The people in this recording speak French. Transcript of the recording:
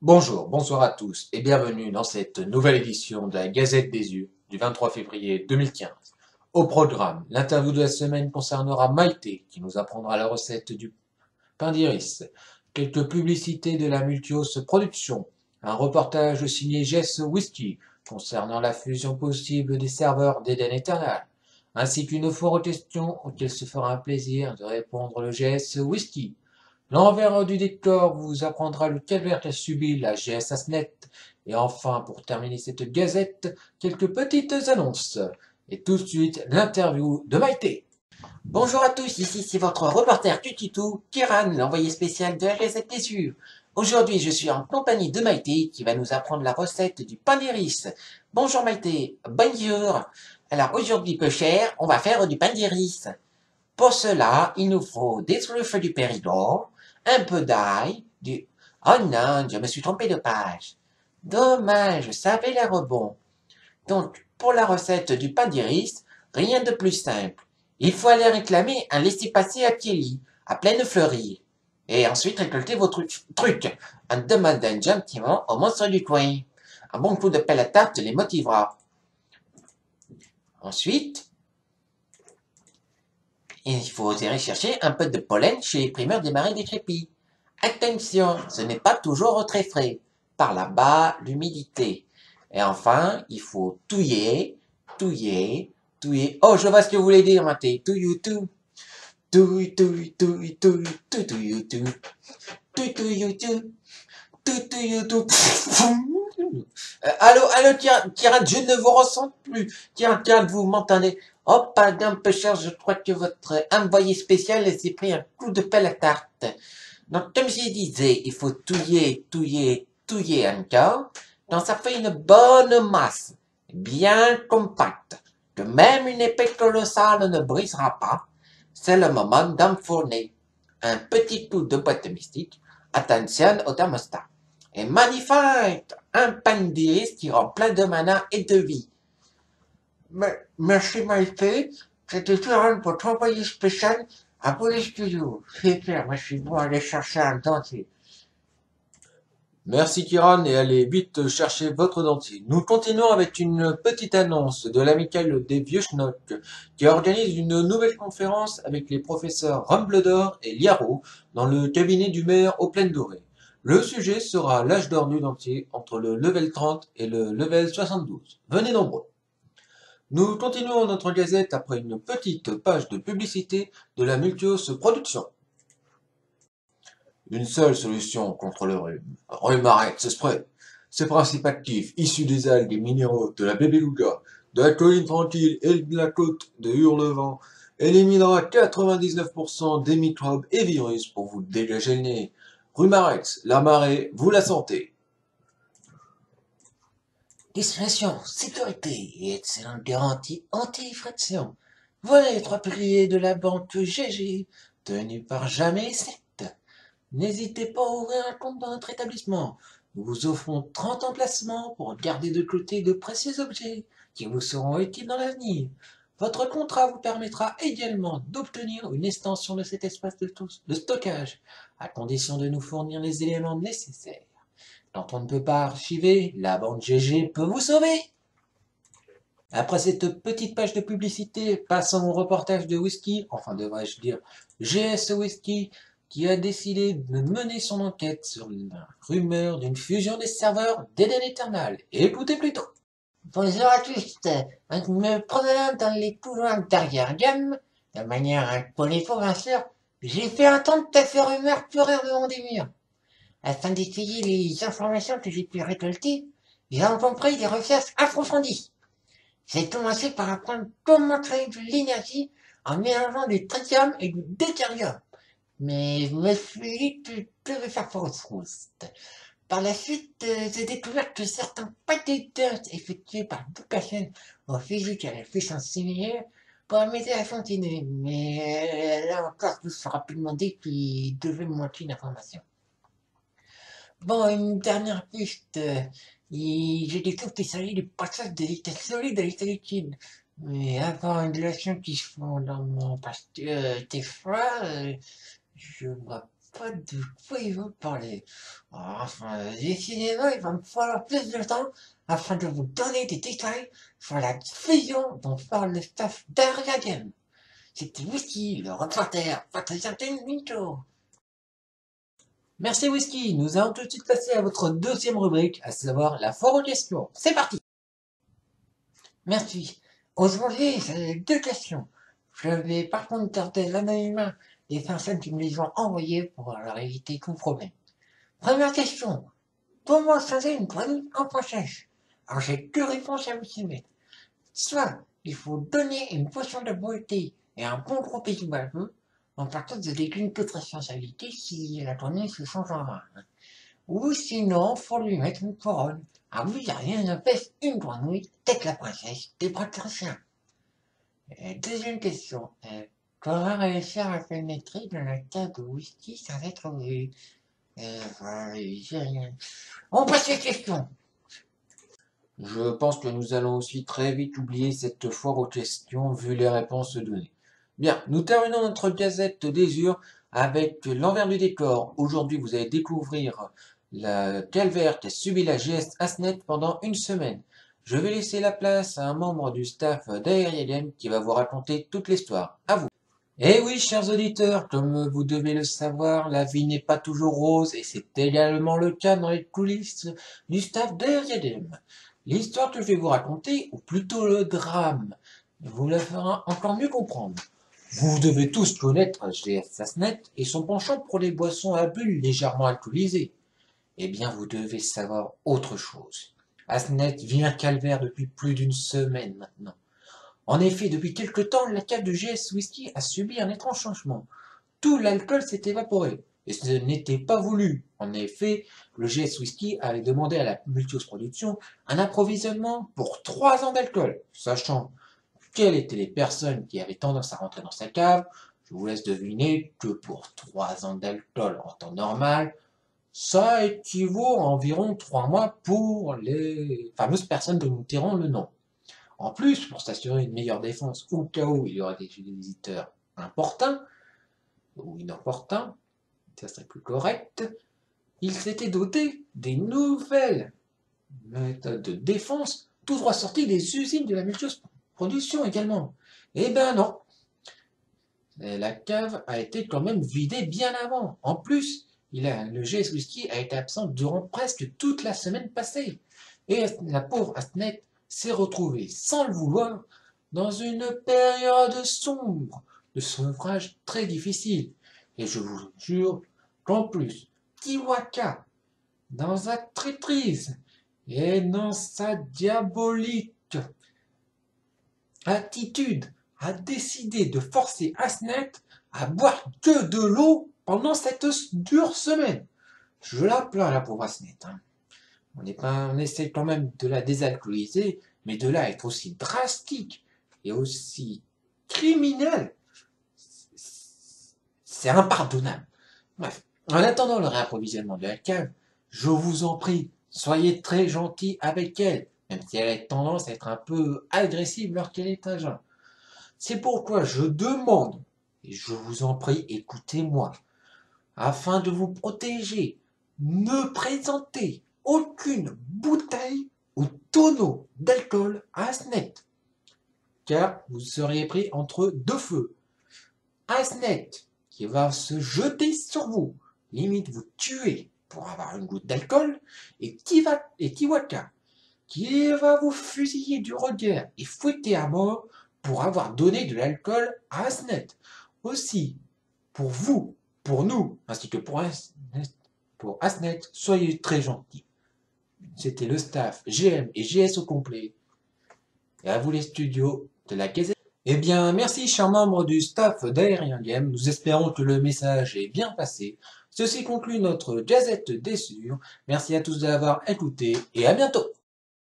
Bonjour, bonsoir à tous et bienvenue dans cette nouvelle édition de la Gazette des Yeux du 23 février 2015. Au programme, l'interview de la semaine concernera Maïté qui nous apprendra la recette du pain d'iris, quelques publicités de la Multios Production, un reportage signé Jess Whisky concernant la fusion possible des serveurs d'Eden Eternal, ainsi qu'une foire aux questions auxquelles se fera un plaisir de répondre le Jess Whisky. L'envers du décor vous apprendra le calvaire qu'a subi la GSASNet. Et enfin, pour terminer cette gazette, quelques petites annonces. Et tout de suite, l'interview de Maïté. Bonjour à tous, ici c'est votre reporter Tutitou, Kiran, l'envoyé spécial de la Gazette des Yeux. Aujourd'hui, je suis en compagnie de Maïté qui va nous apprendre la recette du pain d'iris. Bonjour Maïté, bonjour. Alors aujourd'hui, peu cher, on va faire du pain d'iris. Pour cela, il nous faut des truffes du Péridor, un peu d'ail, du... Oh non, je me suis trompé de page. Dommage, ça avait l'air bon. Donc, pour la recette du pain d'iris, rien de plus simple. Il faut aller réclamer un laissez-passer à Kelly, à pleine fleurie. Et ensuite récolter vos trucs en demandant gentiment au monstre du coin. Un bon coup de pelle à tarte les motivera. Ensuite, il faut aller chercher un peu de pollen chez les primeurs des marais décrépits. Attention, ce n'est pas toujours très frais. Par là-bas, l'humidité. Et enfin, il faut touiller, touiller, touiller. Oh, je vois ce que vous voulez dire, Maté. Touille, tout. Touille, touille, touille, touille, touille, touille, touille. Touille, touille, touille. Touille, touille, touille. Allô, Kiran, je ne vous ressens plus. Kiran, vous m'entendez? Oh, pardon, peu cher, je crois que votre envoyé spécial s'est pris un coup de pelle à tarte. Donc, comme je disais, il faut touiller, touiller, touiller encore. Donc, ça fait une bonne masse, bien compacte, que même une épée colossale ne brisera pas. C'est le moment d'enfourner. Un petit coup de boîte mystique. Attention au thermostat. Et magnifique! Un pain d'iris qui rend plein de mana et de vie. Merci Maïté. C'était Florent pour t'envoyer spécial à Police Studio. Super, moi je suis bon à aller chercher un dentier. Merci Kiran et allez vite chercher votre dentier. Nous continuons avec une petite annonce de l'amicale des vieux schnocks qui organise une nouvelle conférence avec les professeurs Rumbledore et Liaro dans le cabinet du maire aux Plaines Dorées. Le sujet sera l'âge d'or du dentier entre le level 30 et le level 72. Venez nombreux. Nous continuons notre gazette après une petite page de publicité de la Multios Production. Une seule solution contre le rhume. Rhumarex Spray. Ce principe actif, issu des algues et minéraux de la Bébeluga, de la colline tranquille et de la côte de Hurlevent, éliminera 99% des microbes et virus pour vous dégager le nez. Rhumarex, la marée, vous la sentez. Discrétion, sécurité et excellente garantie anti-effraction. Voilà les trois piliers de la banque GG, tenus par jamais 7. N'hésitez pas à ouvrir un compte dans notre établissement. Nous vous offrons 30 emplacements pour garder de côté de précieux objets qui vous seront utiles dans l'avenir. Votre contrat vous permettra également d'obtenir une extension de cet espace de stockage, à condition de nous fournir les éléments nécessaires. Quand on ne peut pas archiver, la bande GG peut vous sauver. Après cette petite page de publicité, passons au reportage de Whisky, enfin devrais-je dire GS Whisky, qui a décidé de mener son enquête sur la rumeur d'une fusion des serveurs d'Eden Eternal. Écoutez plutôt. Bonjour à tous. En me promenant dans les couloirs d'arrière-gamme, de manière à pour bien sûr, j'ai fait entendre ces rumeurs pleurer le long des murs. Afin d'étayer les informations que j'ai pu récolter, j'ai entrepris des recherches approfondies. J'ai commencé par apprendre comment créer de l'énergie en mélangeant du tritium et du deutérium. Mais je me suis dit que je devais faire fausse route. Par la suite, j'ai découvert que certains tests effectués par Dukachen en physique à la puissance similaire pourraient m'aider à continuer. Mais là encore, je me suis rapidement dit qu'il devait me manquer d'informations. Bon, une dernière piste. Je découvre qu'il s'agit du passage de l'état solide à l'état liquide. Mais avant une relation qui se fond dans mon pasteur était froid, je vois pas de quoi il veut parler. Enfin, décidément, il va me falloir plus de temps afin de vous donner des détails sur la fusion dont parle le staff d'Ariadem. C'était Whisky, le reporter, Patricia Minto. Merci Whisky, nous allons tout de suite passer à votre deuxième rubrique, à savoir la foire aux questions. C'est parti! Merci. Aujourd'hui, j'ai deux questions. Je vais par contre garder l'anonymat des personnes qui me les ont envoyées pour leur éviter tout problème. Première question. Comment changer une grenouille en princesse? Alors j'ai deux réponses à vous soumettre. Soit il faut donner une potion de beauté et un bon gros bisou à l'aveu, en partant de décliner toute responsabilité si la grenouille se change en vin. Ou sinon, faut lui mettre une couronne. Ah oui, rien ne pèse une grenouille, tête la princesse, des bras de chien. Deuxième question. Comment réussir à pénétrer dans la cave de whisky sans être vu? J'ai rien. On passe les questions. Je pense que nous allons aussi très vite oublier cette foire aux questions vu les réponses données. Bien, nous terminons notre gazette d'Ezur avec l'envers du décor. Aujourd'hui, vous allez découvrir la calvaire qui a subi la GS Asnet pendant une semaine. Je vais laisser la place à un membre du staff d'Aerialien qui va vous raconter toute l'histoire. À vous. Eh oui, chers auditeurs, comme vous devez le savoir, la vie n'est pas toujours rose et c'est également le cas dans les coulisses du staff d'Aerialien. L'histoire que je vais vous raconter, ou plutôt le drame, vous la fera encore mieux comprendre. Vous devez tous connaître GS Asnet et son penchant pour les boissons à bulles légèrement alcoolisées. Eh bien, vous devez savoir autre chose. Asnet vit un calvaire depuis plus d'une semaine maintenant. En effet, depuis quelque temps, la cave de GS Whisky a subi un étrange changement. Tout l'alcool s'est évaporé. Et ce n'était pas voulu. En effet, le GS Whisky avait demandé à la Multios Production un approvisionnement pour 3 ans d'alcool. Sachant quelles étaient les personnes qui avaient tendance à rentrer dans sa cave, je vous laisse deviner que pour 3 ans d'alcool en temps normal, ça équivaut à environ 3 mois pour les fameuses personnes dont nous tirons le nom. En plus, pour s'assurer une meilleure défense au cas où il y aurait des visiteurs importuns ou inopportuns, ça serait plus correct, il s'était doté des nouvelles méthodes de défense tout droit sorties des usines de la Multios Production également. Eh ben non, la cave a été quand même vidée bien avant. En plus, le GS Whisky a été absent durant presque toute la semaine passée. Et la pauvre Asnet s'est retrouvée, sans le vouloir, dans une période sombre, de sevrage très difficile. Et je vous jure qu'en plus, Kiwaka, dans sa traîtrise et dans sa diabolique attitude, a décidé de forcer Asnet à boire que de l'eau pendant cette dure semaine. Je la plains, la pauvre Asnet. On essaie quand même de la désalcooliser, mais de là être aussi drastique et aussi criminel, c'est impardonnable. Bref, en attendant le réapprovisionnement de la cave, je vous en prie, soyez très gentils avec elle, même si elle a tendance à être un peu agressive lorsqu'elle est à jeun. C'est pourquoi je demande, et je vous en prie, écoutez-moi, afin de vous protéger, ne présentez aucune bouteille ou tonneau d'alcool à Asnet, car vous seriez pris entre deux feux. Asnet, qui va se jeter sur vous, limite vous tuer pour avoir une goutte d'alcool, et Kiwaka, qui va vous fusiller du regard et fouetter à mort pour avoir donné de l'alcool à Asnet. Aussi, pour vous, pour nous, ainsi que pour Asnet, soyez très gentils. C'était le staff GM et GS au complet. Et à vous les studios de la Gazette. Eh bien, merci chers membres du staff d'Aérien Game. Nous espérons que le message est bien passé. Ceci conclut notre Gazette d'Ezur. Merci à tous d'avoir écouté et à bientôt.